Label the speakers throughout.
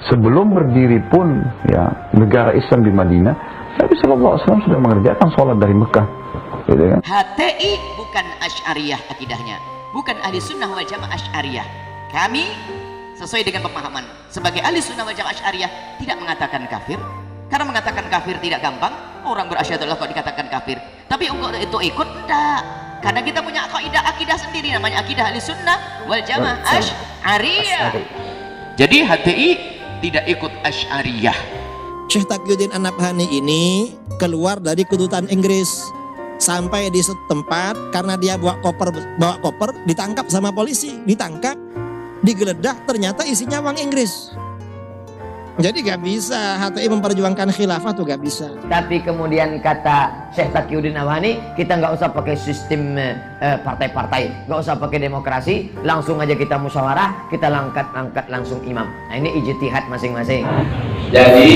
Speaker 1: Sebelum berdiri pun ya negara Islam di Madinah, Nabi SAW sudah mengerjakan sholat dari Mekah, gitu kan?
Speaker 2: HTI bukan Asy'ariyah akidahnya, bukan ahli sunnah wal jamaah Asy'ariyah. Kami sesuai dengan pemahaman sebagai ahli sunnah wal jamaah Asy'ariyah tidak mengatakan kafir, karena mengatakan kafir tidak gampang. Orang berasyhadullah kok dikatakan kafir, tapi untuk itu ikut enggak, karena kita punya akidah sendiri, namanya akidah ahli sunnah wal jamaah Asy'ariyah. Jadi HTI tidak ikut Asy'ariyah.
Speaker 3: Syekh Taqiyuddin An-Nabhani ini keluar dari kedutaan Inggris, sampai di tempat karena dia bawa koper ditangkap sama polisi, digeledah, ternyata isinya uang Inggris. Jadi gak bisa HTI memperjuangkan khilafah tuh, gak bisa.
Speaker 4: Tapi kemudian kata Syekh Taqiyuddin An-Nabhani, kita nggak usah pakai sistem partai-partai, nggak usah pakai demokrasi, langsung aja kita musyawarah, kita angkat langsung imam. Nah ini ijtihad masing-masing.
Speaker 5: Jadi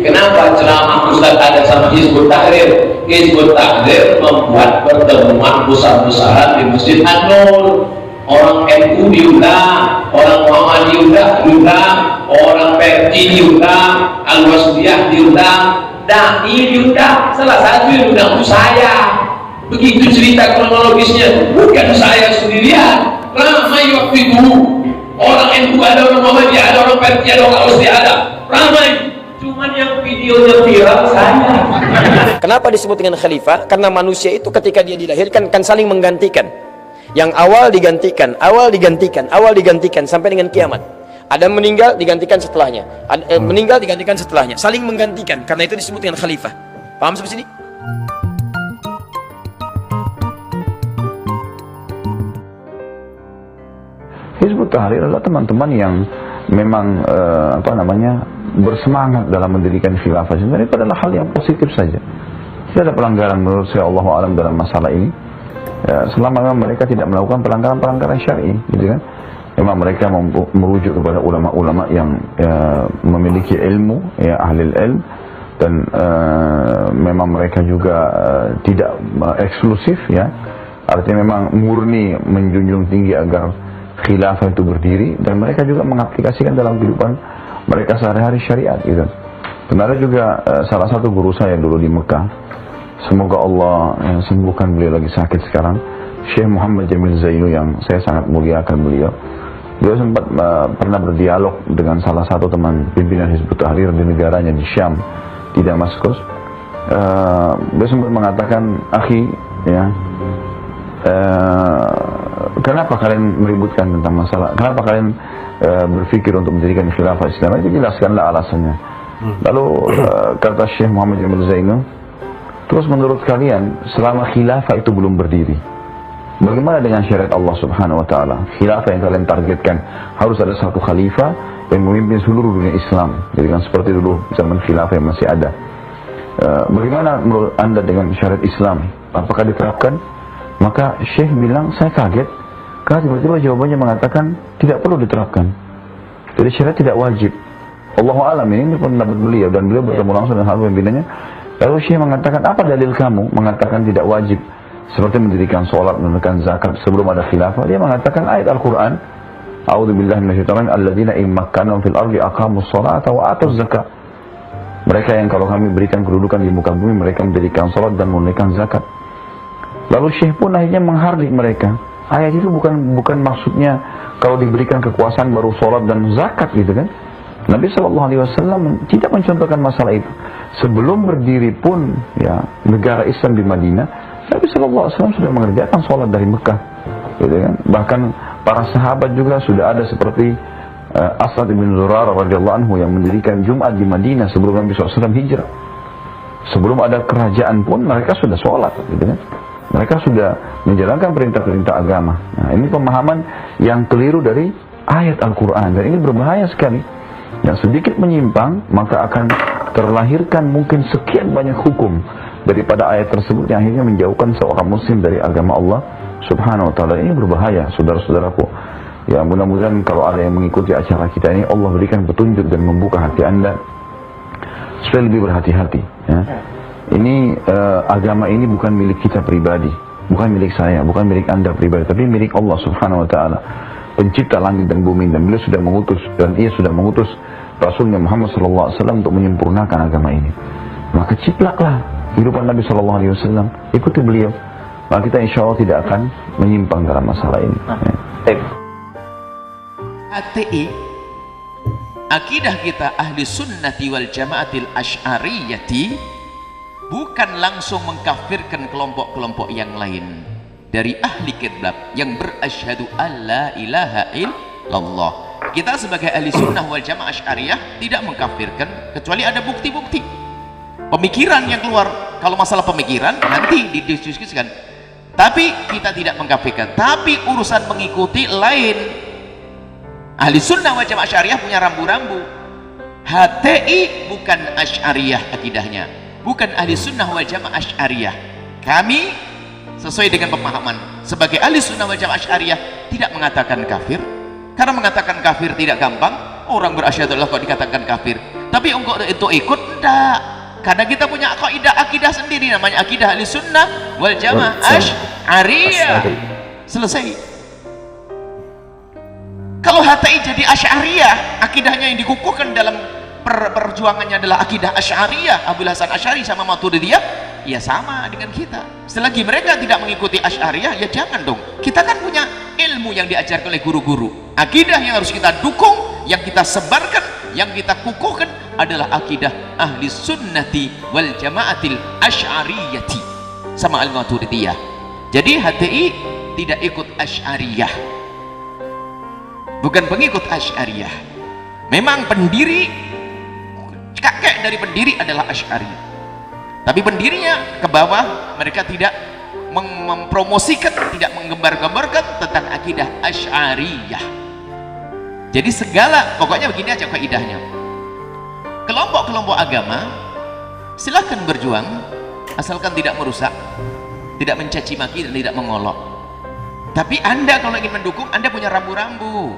Speaker 5: kenapa ceramah Ustaz ada sama Hizbut Tahrir? Hizbut Tahrir membuat pertemuan besar-besaran di Masjid An-Nur. Orang NU diundang, orang Muhammadiyah diundang, orang PRI diundang, Al-Wasliyah diundang, Dai diundang. Salah satu yang diundang itu saya. Begitu cerita kronologisnya, bukan saya sendirian. Ramai waktu itu. Orang NU ada, orang Muhammadiyah ada, orang PRI ada, orang Al-Wasliyah ada. Ramai. Cuman yang videonya viral saya.
Speaker 6: Kenapa disebut dengan khalifah? Karena manusia itu ketika dia dilahirkan kan saling menggantikan. Yang awal digantikan, sampai dengan kiamat. Ada meninggal digantikan setelahnya, meninggal digantikan setelahnya, saling menggantikan. Karena itu disebut dengan khalifah. Paham sampai sini?
Speaker 1: Hizbut Tahrir adalah teman-teman yang memang bersemangat dalam mendirikan khilafah. Sebenarnya itu adalah hal yang positif saja. Tidak ada pelanggaran menurut saya, Allahu a'lam, dalam masalah ini. Ya, selama memang mereka tidak melakukan pelanggaran-pelanggaran syar'i, gitu kan? Memang mereka merujuk kepada ulama-ulama yang memiliki ilmu, ya, ahli ilm, dan memang mereka juga tidak eksklusif, ya. Artinya memang murni menjunjung tinggi agar khilafah itu berdiri, dan mereka juga mengaplikasikan dalam kehidupan mereka sehari-hari syariat, gitu. Dan ada juga salah satu guru saya dulu di Mekah. Semoga Allah sembuhkan beliau, lagi sakit sekarang, Syekh Muhammad Jamil Zainu, yang saya sangat muliakan beliau. Beliau sempat pernah berdialog dengan salah satu teman pimpinan Hizbut Tahrir di negaranya, di Syam, di Damaskus. Beliau sempat mengatakan, akhi, ya, kenapa kalian meributkan tentang masalah, kenapa kalian berpikir untuk mendirikan khilafah Islam? Itu jelaskanlah alasannya. Lalu kata Syekh Muhammad Jamil Zainu, terus menurut kalian selama khilafah itu belum berdiri, bagaimana dengan syariat Allah Subhanahu wa taala? Khilafah yang kalian targetkan harus ada satu khalifah yang memimpin seluruh dunia Islam. Jadi kan seperti dulu zaman khilafah yang masih ada. Bagaimana menurut Anda dengan syariat Islam? Apakah diterapkan? Maka Syekh bilang, saya kaget karena tiba-tiba jawabannya mengatakan tidak perlu diterapkan. Jadi syariat tidak wajib. Allahu a'lam, ini pendapat beliau, dan beliau bertemu langsung dengan hal pimpinannya. Lalu Syekh mengatakan, apa dalil kamu mengatakan tidak wajib? Seperti mendirikan sholat, menunaikan zakat sebelum ada khilafah. Dia mengatakan ayat Al-Quran, A'udzubillahi minasyaitonir rajim, alladzina in makkanahum fil ardi aqamus sholata wa atuz zakat. Mereka yang kalau kami berikan kedudukan di muka bumi, mereka mendirikan sholat dan menunaikan zakat. Lalu Syekh pun akhirnya menghardik mereka. Ayat itu bukan maksudnya kalau diberikan kekuasaan baru sholat dan zakat, gitu kan? Nabi SAW tidak mencontohkan masalah itu. Sebelum berdiri pun, ya, negara Islam di Madinah, Nabi SAW sudah mengerjakan sholat dari Mekah, gitu kan? Bahkan para sahabat juga sudah ada seperti Asad bin Zurarah radhiyallahu anhu yang mendirikan Jumat di Madinah sebelum Nabi SAW hijrah. Sebelum ada kerajaan pun mereka sudah sholat, gitu kan? Mereka sudah menjalankan perintah-perintah agama. Nah, ini pemahaman yang keliru dari ayat Al-Quran, dan ini berbahaya sekali. Yang sedikit menyimpang, maka akan terlahirkan mungkin sekian banyak hukum daripada ayat tersebut yang akhirnya menjauhkan seorang muslim dari agama Allah Subhanahu wa taala. Ini berbahaya, saudara-saudaraku. Ya, mudah-mudahan kalau ada yang mengikuti acara kita ini, Allah berikan petunjuk dan membuka hati Anda supaya lebih berhati-hati, ya. Ini agama ini bukan milik kita pribadi, bukan milik saya, bukan milik Anda pribadi, tapi milik Allah Subhanahu wa taala, pencipta langit dan bumi, dan beliau sudah mengutus, dan ia sudah mengutus Rasulnya Muhammad SAW untuk menyempurnakan agama ini. Maka ciplaklah kehidupan Nabi SAW, ikuti beliau. Maka kita insya Allah tidak akan menyimpang dalam masalah ini.
Speaker 2: HTI, akidah kita ahli sunnati wal jamaatil asy'ariyati, bukan langsung mengkafirkan kelompok-kelompok yang lain dari ahli kitab yang berasyhadu alla ilaha illallah. Kita sebagai ahli sunnah wal jamaah asy'ariyah tidak mengkafirkan kecuali ada bukti-bukti pemikiran yang keluar. Kalau masalah pemikiran nanti didiskusikan, tapi kita tidak mengkafirkan. Tapi urusan mengikuti lain. Ahli sunnah wal jamaah asy'ariyah punya rambu-rambu. HTI bukan asy'ariyah akidahnya, bukan ahli sunnah wal jamaah asy'ariyah. Kami sesuai dengan pemahaman sebagai ahli sunnah wal jamaah asy'ariyah tidak mengatakan kafir, karena mengatakan kafir tidak gampang. Orang berasyhadu Allah kok dikatakan kafir, tapi engkau itu ikut enggak, karena kita punya akidah sendiri, namanya akidah ahli sunnah wal jamaah asy'ariyah. Selesai. Kalau HTI jadi asy'ariyah, akidahnya yang dikukuhkan dalam perjuangannya adalah akidah asy'ariyah, Abu Hasan Asy'ari sama Maturidiyah, ya sama dengan kita. Selagi mereka tidak mengikuti asy'ariyah, ya jangan dong. Kita kan punya ilmu yang diajarkan oleh guru-guru. Akidah yang harus kita dukung, yang kita sebarkan, yang kita kukuhkan adalah akidah ahli sunnati wal jamaatil asy'ariyati sama al-Maturidiyah. Jadi HTI tidak ikut asy'ariyah, bukan pengikut asy'ariyah. Memang pendiri, kakek dari pendiri adalah asy'ari, tapi pendirinya ke bawah mereka tidak mempromosikan, tidak menggembar-gembarkan tentang akidah asy'ariyah. Jadi segala, pokoknya begini aja kaidahnya. Kelompok-kelompok agama silahkan berjuang asalkan tidak merusak, tidak mencaci maki dan tidak mengolok. Tapi Anda kalau ingin mendukung, Anda punya rambu-rambu.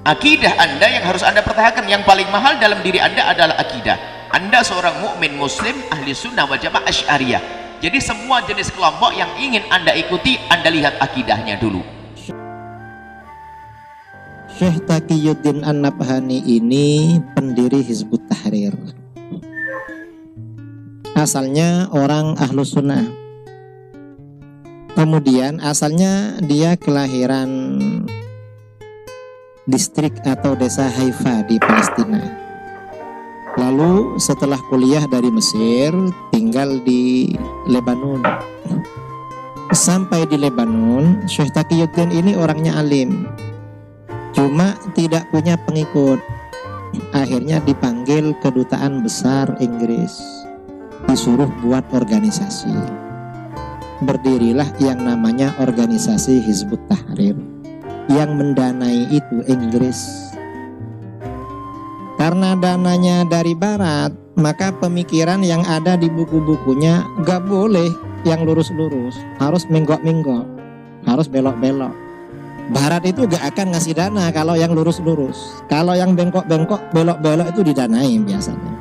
Speaker 2: Akidah Anda yang harus Anda pertahankan, yang paling mahal dalam diri Anda adalah akidah. Anda seorang mukmin muslim ahli sunnah wal jamaah asy'ariyah. Jadi semua jenis kelompok yang ingin Anda ikuti, Anda lihat akidahnya dulu.
Speaker 3: Syekh Taqiyuddin An-Nabhani ini pendiri Hizbut Tahrir. Asalnya orang Ahlus Sunnah. Kemudian asalnya dia kelahiran distrik atau desa Haifa di Palestina. Lalu setelah kuliah dari Mesir, tinggal di Lebanon. Sampai di Lebanon, Syekh Taqiyuddin ini orangnya alim, cuma tidak punya pengikut. Akhirnya dipanggil kedutaan besar Inggris, disuruh buat organisasi. Berdirilah yang namanya organisasi Hizbut Tahrir. Yang mendanai itu Inggris. Karena dananya dari barat, maka pemikiran yang ada di buku-bukunya gak boleh yang lurus-lurus, harus menggok-menggok, harus belok-belok. Barat itu gak akan ngasih dana kalau yang lurus-lurus. Kalau yang bengkok-bengkok, belok-belok itu didanai biasanya.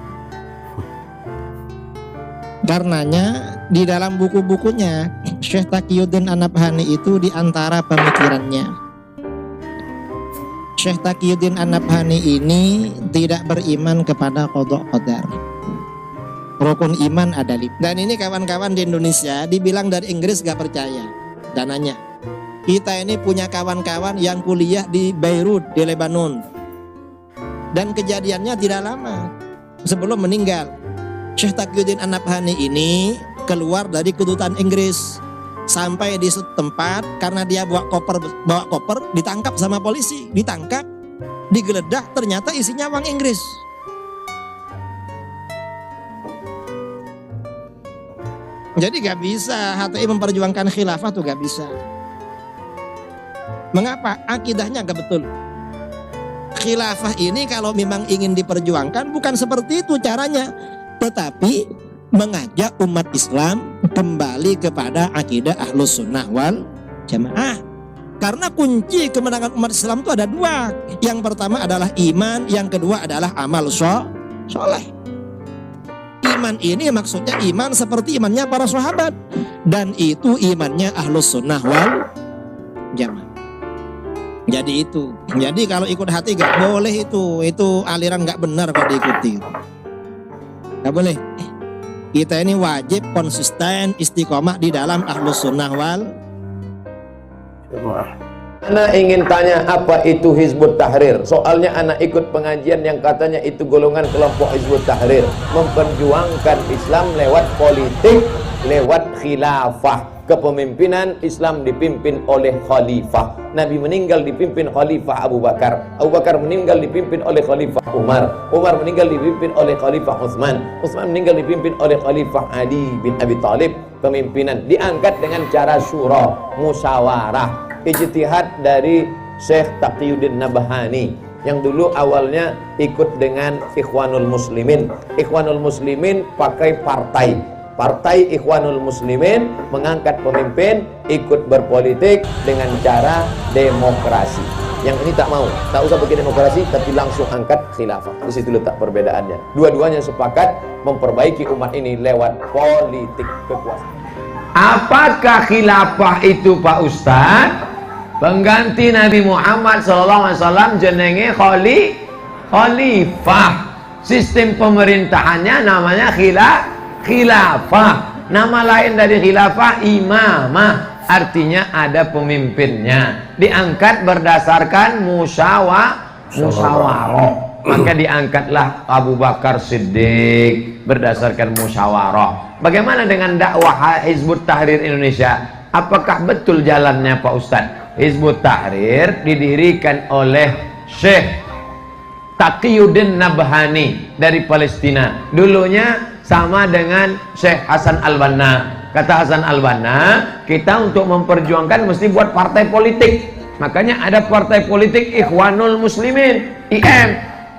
Speaker 3: Karenanya di dalam buku-bukunya Syekh Taqiyuddin An-Nabhani itu diantara pemikirannya, Syekh Taqiyuddin An-Nabhani ini tidak beriman kepada qada qadar. Rukun iman ada 5. Dan ini kawan-kawan di Indonesia dibilang dari Inggris gak percaya dananya. Kita ini punya kawan-kawan yang kuliah di Beirut di Lebanon, dan kejadiannya tidak lama sebelum meninggal. Syekh Taqiyuddin An-Nabhani ini keluar dari kedutaan Inggris, sampai di tempat karena dia bawa koper ditangkap sama polisi, ditangkap, digeledah, ternyata isinya uang Inggris. Jadi gak bisa HTI memperjuangkan khilafah tuh, gak bisa. Mengapa? Akidahnya gak betul. Khilafah ini kalau memang ingin diperjuangkan bukan seperti itu caranya, tetapi mengajak umat Islam kembali kepada akidah Ahlus Sunnah wal Jamaah. Karena kunci kemenangan umat Islam itu ada 2. Yang pertama adalah iman, yang kedua adalah amal soleh. Iman ini maksudnya iman seperti imannya para sahabat, dan itu imannya Ahlus Sunnah wal Jamaah. Jadi itu. Jadi kalau ikut hati gak boleh itu aliran gak benar kalau diikuti. Gak boleh. Kita ini wajib konsisten istiqomah di dalam Ahlus Sunnah wal.
Speaker 7: Ana ingin tanya apa itu Hizbut Tahrir. Soalnya ana ikut pengajian yang katanya itu golongan kelompok Hizbut Tahrir memperjuangkan Islam lewat politik, lewat khilafah. Kepemimpinan Islam dipimpin oleh khalifah. Nabi meninggal dipimpin khalifah Abu Bakar. Abu Bakar meninggal dipimpin oleh khalifah Umar. Umar meninggal dipimpin oleh khalifah Utsman. Utsman meninggal dipimpin oleh khalifah Ali bin Abi Thalib. Pemimpinan diangkat dengan cara syura, musyawarah, ijtihad dari Syekh Taqiyuddin Nabhani yang dulu awalnya ikut dengan Ikhwanul Muslimin. Ikhwanul Muslimin pakai Partai Ikhwanul Muslimin mengangkat pemimpin ikut berpolitik dengan cara demokrasi. Yang ini tak mau, tak usah pakai demokrasi, tapi langsung angkat khilafah. Di situ letak perbedaannya. Dua-duanya sepakat memperbaiki umat ini lewat politik kekuasaan.
Speaker 4: Apakah khilafah itu Pak Ustadz? Pengganti Nabi Muhammad SAW jenenge khalifah. Sistem pemerintahannya namanya khilafah. Nama lain dari khilafah imamah, artinya ada pemimpinnya, diangkat berdasarkan musyawarah. Maka diangkatlah Abu Bakar Siddiq berdasarkan musyawarah. Bagaimana dengan dakwah Hizbut Tahrir Indonesia? Apakah betul jalannya Pak Ustadz? Hizbut Tahrir didirikan oleh Syekh Taqiyuddin Nabhani dari Palestina. Dulunya sama dengan Syekh Hasan Al-Banna. Kata Hasan Al-Banna, kita untuk memperjuangkan mesti buat partai politik. Makanya ada partai politik Ikhwanul Muslimin, IM.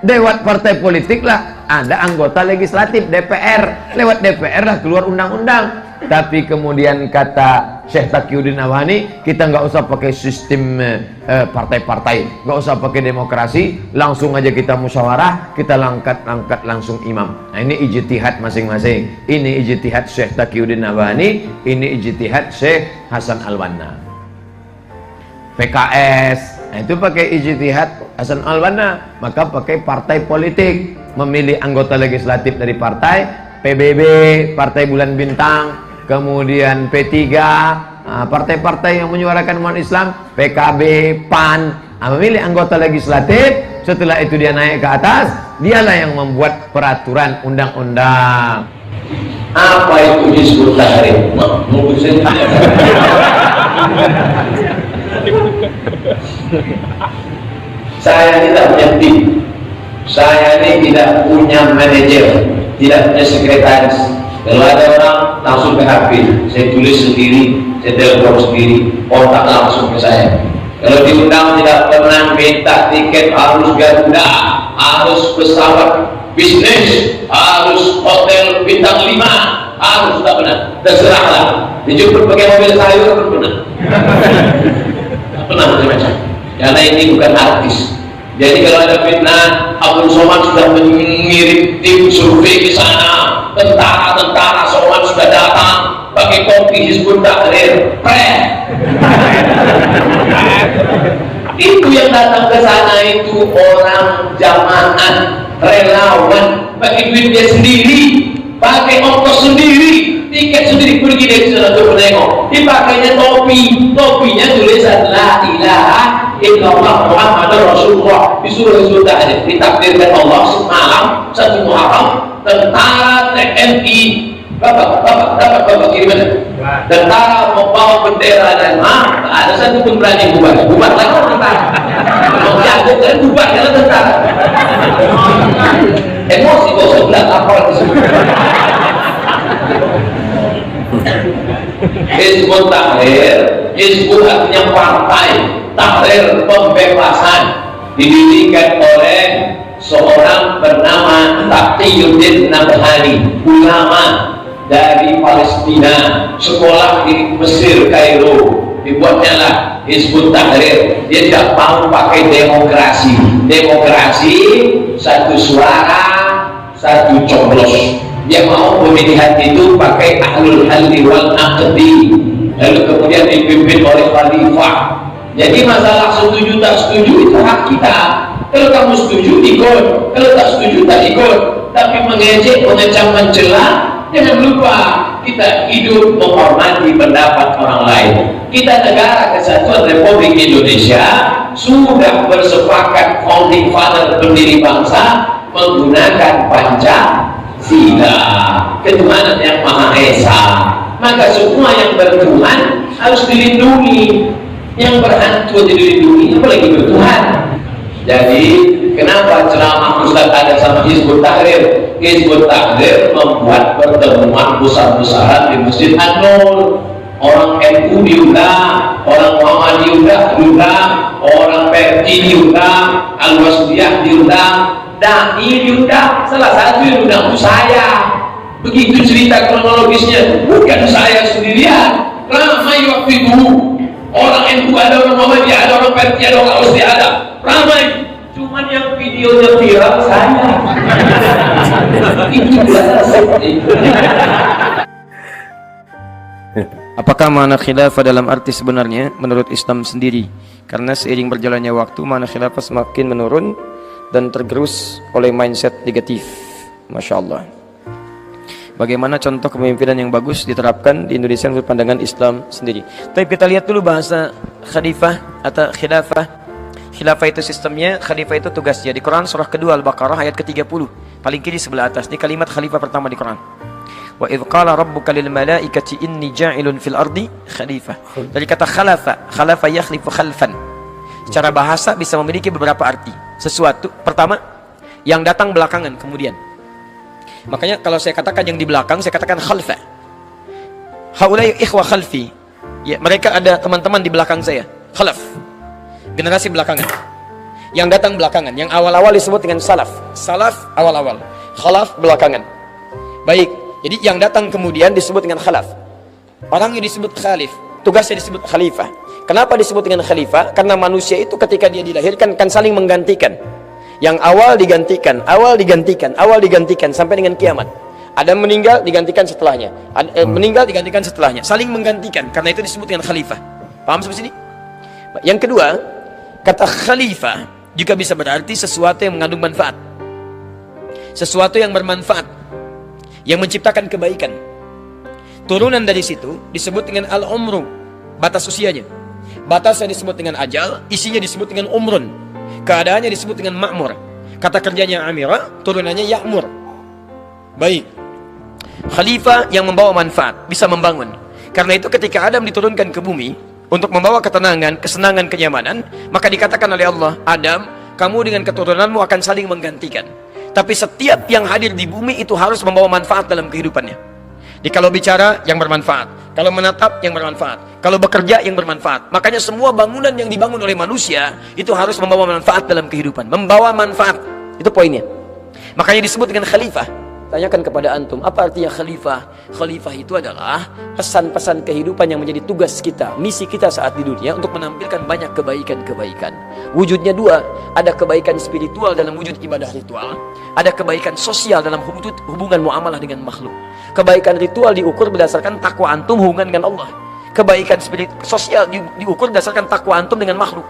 Speaker 4: Lewat partai politik lah ada anggota legislatif DPR. Lewat DPR lah keluar undang-undang. Tapi kemudian kata Syekh Taqiyuddin Nabhani, kita nggak usah pakai sistem partai-partai, nggak usah pakai demokrasi, langsung aja kita musyawarah, kita angkat langsung imam. Nah ini ijtihad masing-masing. Ini ijtihad Syekh Taqiyuddin Nabhani, ini ijtihad Syekh Hasan Al-Banna. PKS, nah itu pakai ijtihad Hasan Al-Banna, maka pakai partai politik, memilih anggota legislatif dari partai. PBB, Partai Bulan Bintang, kemudian P3, partai-partai yang menyuarakan umat Islam, PKB, PAN, memilih anggota legislatif. Setelah itu dia naik ke atas, dialah yang membuat peraturan undang-undang.
Speaker 5: Apa itu Hizbut Tahrir? Saya tidak punya tim, saya ini tidak punya manajer, tidak punya sekretaris. Kalau ada orang langsung PHP, saya tulis sendiri, saya telepon sendiri, kontak langsung ke saya. Kalau diundang tidak pernah minta tiket, harus Garuda, harus pesawat bisnis, harus hotel bintang 5, harus, tak pernah. Terserahlah, dijemput pakai mobil sayur pun pernah. Tak pernah macam-macam. Karena ini bukan artis. Jadi kalau ada fitnah, Abdul Somad sudah mengirim tim survei ke sana, tentara Somad sudah datang pakai kopi Hizbut Tahrir, itu yang datang ke sana itu orang jamaah, relawan, pakai duit dia sendiri, pakai ongkos sendiri, tiket sendiri, pergi dari sana untuk menengok. Dipakainya topinya tulisan La ilaha illallah Muhammadur Rasulullah. Disuruh Hizbut Tahrir, ditakdirkan Allah semalam 1 Muharram, tentara TNI, bapak kiriman, tentara membawa bendera dan ada satu pun berani bubar lah tentara. Kalau jago kan bubar karena tentara. Emosi kok sebelah lapor disebut. Hizbut Tahrir, Hizbut artinya partai, Tahrir pembebasan, didirikan oleh seorang bernama Taqiyuddin Nabhani, ulama dari Palestina, sekolah di Mesir, Kairo. Dibuatnya lah Hizbut Tahrir. Dia tidak mau pakai demokrasi satu suara, satu coblos. Dia mau pemilihan itu pakai ahlul halli wal aqdi, lalu kemudian dipimpin oleh khalifah. Jadi masalah setuju tak setuju itu hak kita. Kalau kamu setuju ikut, kalau tak setuju tak ikut. Tapi mengejek, mengecam, mencela, jangan lupa kita hidup menghormati pendapat orang lain. Kita negara Kesatuan Republik Indonesia sudah bersepakat founding father pendiri bangsa menggunakan Pancasila, ketuhanan yang Maha Esa. Maka semua yang bertuhan harus dilindungi, yang berhantu dilindungi, apalagi bertuhan. Jadi kenapa ceramah Ustaz ada sama Hizbut Tahrir? Hizbut Tahrir membuat pertemuan besar-besaran di Masjid An-Nur. Orang NU diundang, orang Muhammadiyah diundang, orang PRI diundang, Al-Wasliyah diundang, Dai diundang. Salah satu yang diundang itu saya. Begitu cerita kronologisnya, bukan saya sendirian. Ramai waktu itu. Orang NU ada, orang Muhammadiyah ada, orang PRI ada, orang Al-Wasliyah ada. Ramai. Cuman yang videonya viral saya. Itu
Speaker 6: Apakah makna khilafah dalam arti sebenarnya menurut Islam sendiri? Karena seiring berjalannya waktu makna khilafah semakin menurun dan tergerus oleh mindset negatif. Masya Allah. Bagaimana contoh kepemimpinan yang bagus diterapkan di Indonesia menurut pandangan Islam sendiri? Tapi kita lihat dulu bahasa khalifah atau khilafah. Khilafah itu sistemnya, khalifah itu tugasnya. Di Quran surah kedua Al-Baqarah ayat ke-30, paling kiri sebelah atas. Ini kalimat khalifah pertama di Quran. Wa idh qala rabbuka lil malaikati inni ja'ilun fil ardi khalifah. Dari kata khalafa, khalafa yakhlifu khalfan. Secara bahasa bisa memiliki beberapa arti. Sesuatu pertama yang datang belakangan kemudian. Makanya kalau saya katakan yang di belakang, saya katakan khalfa. Haulai ikhwa khalfi. Ya, mereka ada teman-teman di belakang saya. Khalaf. Generasi belakangan. Yang datang belakangan, yang awal-awal disebut dengan salaf. Salaf awal-awal, khalaf belakangan. Baik. Jadi yang datang kemudian disebut dengan khalaf. Orang yang disebut khalif, tugasnya disebut khalifah. Kenapa disebut dengan khalifah? Karena manusia itu ketika dia dilahirkan kan saling menggantikan. Yang awal digantikan, awal digantikan, awal digantikan sampai dengan kiamat. Ada meninggal digantikan setelahnya. Meninggal digantikan setelahnya. Saling menggantikan. Karena itu disebut dengan khalifah. Paham sampai sini? Yang kedua, kata khalifah juga bisa berarti sesuatu yang mengandung manfaat. Sesuatu yang bermanfaat, yang menciptakan kebaikan. Turunan dari situ disebut dengan al-umru, batas usianya. Batasnya disebut dengan ajal, isinya disebut dengan umrun. Keadaannya disebut dengan ma'mur. Kata kerjanya amira, turunannya ya'mur. Baik. Khalifah yang membawa manfaat, bisa membangun. Karena itu ketika Adam diturunkan ke bumi untuk membawa ketenangan, kesenangan, kenyamanan, maka dikatakan oleh Allah, Adam, kamu dengan keturunanmu akan saling menggantikan. Tapi setiap yang hadir di bumi itu harus membawa manfaat dalam kehidupannya. Jadi kalau bicara yang bermanfaat, kalau menatap yang bermanfaat, kalau bekerja yang bermanfaat. Makanya semua bangunan yang dibangun oleh manusia itu harus membawa manfaat dalam kehidupan. Membawa manfaat, itu poinnya. Makanya disebut dengan khalifah. Tanyakan kepada antum, apa artinya khalifah? Khalifah itu adalah pesan-pesan kehidupan yang menjadi tugas kita, misi kita saat di dunia untuk menampilkan banyak kebaikan-kebaikan. Wujudnya dua, ada kebaikan spiritual dalam wujud ibadah ritual, ada kebaikan sosial dalam wujud hubungan muamalah dengan makhluk. Kebaikan ritual diukur berdasarkan takwa antum hubungan dengan Allah. Kebaikan sosial diukur berdasarkan takwa antum dengan makhluk.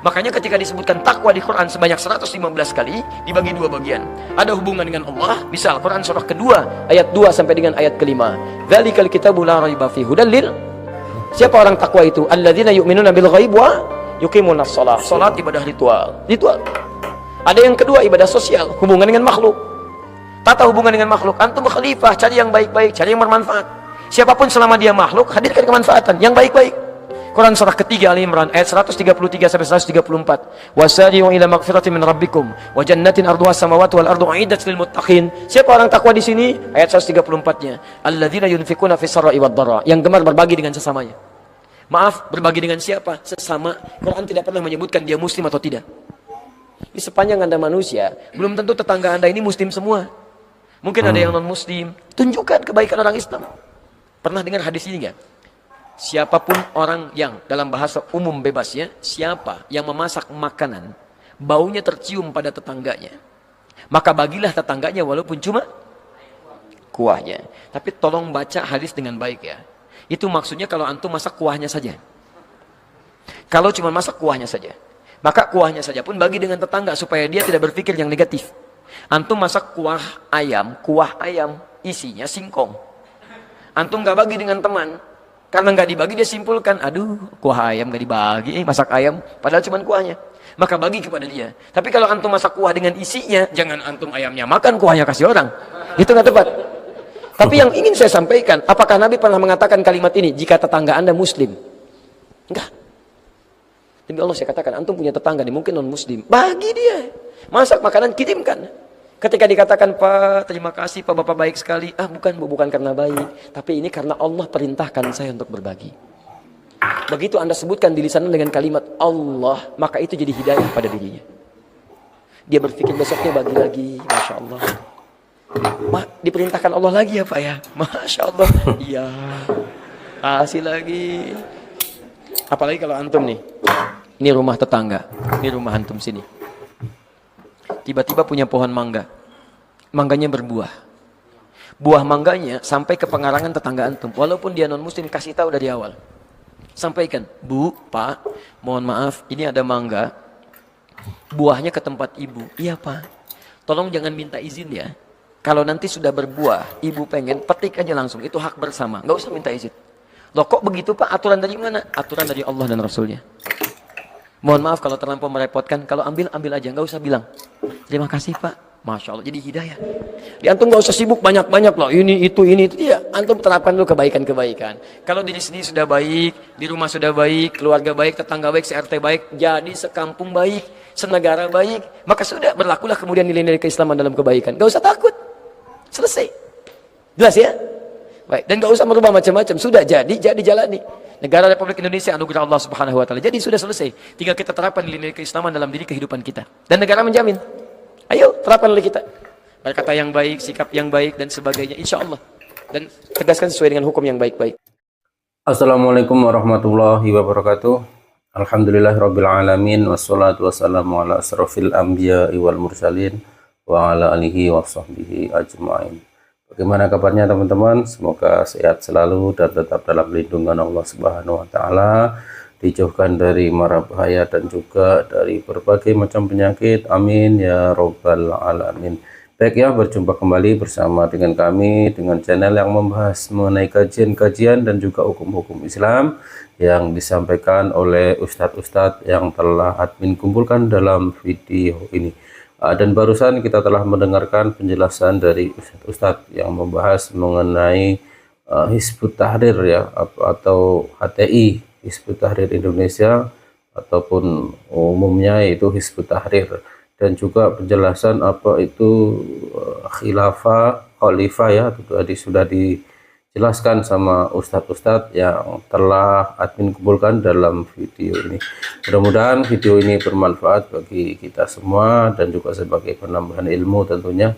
Speaker 6: Makanya ketika disebutkan takwa di Quran sebanyak 115 kali dibagi dua bagian. Ada hubungan dengan Allah, misal Quran surah kedua ayat 2 sampai dengan ayat kelima. Dzalikal kitabu la raiba fihi hudal lil. Siapa orang takwa itu? Alladzina yu'minuna bil ghaib wa yuqimunas shalah. Salat ibadah ritual. Ritual. Ada yang kedua ibadah sosial, hubungan dengan makhluk. Tata hubungan dengan makhluk. Antum khalifah, cari yang baik-baik, cari yang bermanfaat. Siapapun selama dia makhluk, hadirkan kemanfaatan yang baik-baik. Quran surah ketiga Ali Imran ayat 133 sampai 134. Wasari'u ila magfiratin min rabbikum wa jannatin arduha samawati wal ardu uiddat lil muttaqin. Siapa orang takwa di sini? Ayat 134-nya. Alladzina yunfikuna fis sarai wad dharra, yang gemar berbagi dengan sesamanya. Maaf, berbagi dengan siapa? Sesama. Quran tidak pernah menyebutkan dia muslim atau tidak. Di sepanjang Anda manusia, belum tentu tetangga Anda ini muslim semua. Mungkin ada yang non muslim. Tunjukkan kebaikan orang Islam. Pernah dengar hadis ini enggak? Siapapun orang yang dalam bahasa umum bebasnya, siapa yang memasak makanan, baunya tercium pada tetangganya, maka bagilah tetangganya walaupun cuma kuahnya. Tapi tolong baca hadis dengan baik ya. Itu maksudnya kalau antum masak kuahnya saja. Kalau cuma masak kuahnya saja, maka kuahnya saja pun bagi dengan tetangga supaya dia tidak berpikir yang negatif. Antum masak kuah ayam isinya singkong. Antum gak bagi dengan teman, karena gak dibagi dia simpulkan, aduh kuah ayam gak dibagi, masak ayam, padahal cuma kuahnya. Maka bagi kepada dia. Tapi kalau antum masak kuah dengan isinya, jangan antum ayamnya makan, kuahnya kasih orang. Itu gak tepat. Tapi yang ingin saya sampaikan, apakah Nabi pernah mengatakan kalimat ini jika tetangga Anda muslim? Enggak. Demi Allah saya katakan, antum punya tetangga nih, mungkin non muslim, bagi dia. Masak makanan, kirimkan. Ketika dikatakan, Pak, terima kasih Pak, Bapak baik sekali. Bukan karena baik, tapi ini karena Allah perintahkan saya untuk berbagi. Begitu Anda sebutkan di lisan dengan kalimat Allah, maka itu jadi hidayah pada dirinya. Dia berpikir besoknya bagi lagi, Masya Allah. Diperintahkan Allah lagi ya Pak ya, Masya Allah. Iya, kasih lagi. Apalagi kalau antum nih, ini rumah tetangga, ini rumah antum sini. Tiba-tiba punya pohon mangga, mangganya berbuah. Buah mangganya sampai ke pengarangan tetangga antum. Walaupun dia non muslim, kasih tahu dari awal. Sampaikan, Bu, Pak, mohon maaf, ini ada mangga, buahnya ke tempat ibu. Iya Pak, tolong jangan minta izin ya. Kalau nanti sudah berbuah, ibu pengen, petik aja langsung, itu hak bersama, nggak usah minta izin. Loh kok begitu Pak, aturan dari mana? Aturan dari Allah dan Rasulnya. Mohon maaf kalau terlampau merepotkan, kalau ambil aja, nggak usah bilang terima kasih Pak, Masya Allah, jadi hidayah. Di antum nggak usah sibuk banyak-banyak loh, ini itu ya. Antum terapkan dulu kebaikan-kebaikan. Kalau diri sendiri sudah baik, di rumah sudah baik, keluarga baik, tetangga baik, CRT baik, jadi sekampung baik, senegara baik, maka sudah berlakulah kemudian nilai-nilai keislaman dalam kebaikan. Nggak usah takut, selesai. Jelas ya? Baik, dan gak usah merubah macam-macam, sudah jadi jalani. Negara Republik Indonesia anugerah Allah Subhanahu wa taala. Jadi sudah selesai. Tinggal kita terapkan nilai keislaman dalam diri kehidupan kita. Dan negara menjamin. Ayo, terapkan oleh kita. Berkata yang baik, sikap yang baik dan sebagainya, insya Allah. Dan tegaskan sesuai dengan hukum yang baik-baik.
Speaker 8: Assalamualaikum warahmatullahi wabarakatuh. Alhamdulillahirabbil alamin wassalatu wassalamu ala asrofil anbiya'i wal mursalin wa ala alihi washabbihi ajmain. Bagaimana kabarnya teman-teman? Semoga sehat selalu dan tetap dalam lindungan Allah Subhanahu wa taala, dijauhkan dari mara bahaya dan juga dari berbagai macam penyakit. Amin ya robbal alamin. Baik ya, berjumpa kembali bersama dengan kami dengan channel yang membahas mengenai kajian-kajian dan juga hukum-hukum Islam yang disampaikan oleh ustadz-ustadz yang telah admin kumpulkan dalam video ini. Dan barusan kita telah mendengarkan penjelasan dari ustadz yang membahas mengenai Hizbut Tahrir ya, atau HTI, Hizbut Tahrir Indonesia, ataupun umumnya yaitu Hizbut Tahrir, dan juga penjelasan apa itu khalifah ya, itu tadi sudah dijelaskan sama ustadz-ustadz yang telah admin kumpulkan dalam video ini. Mudah-mudahan video ini bermanfaat bagi kita semua dan juga sebagai penambahan ilmu tentunya.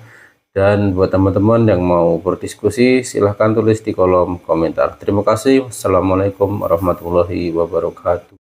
Speaker 8: Dan buat teman-teman yang mau berdiskusi, silahkan tulis di kolom komentar. Terima kasih. Wassalamualaikum warahmatullahi wabarakatuh.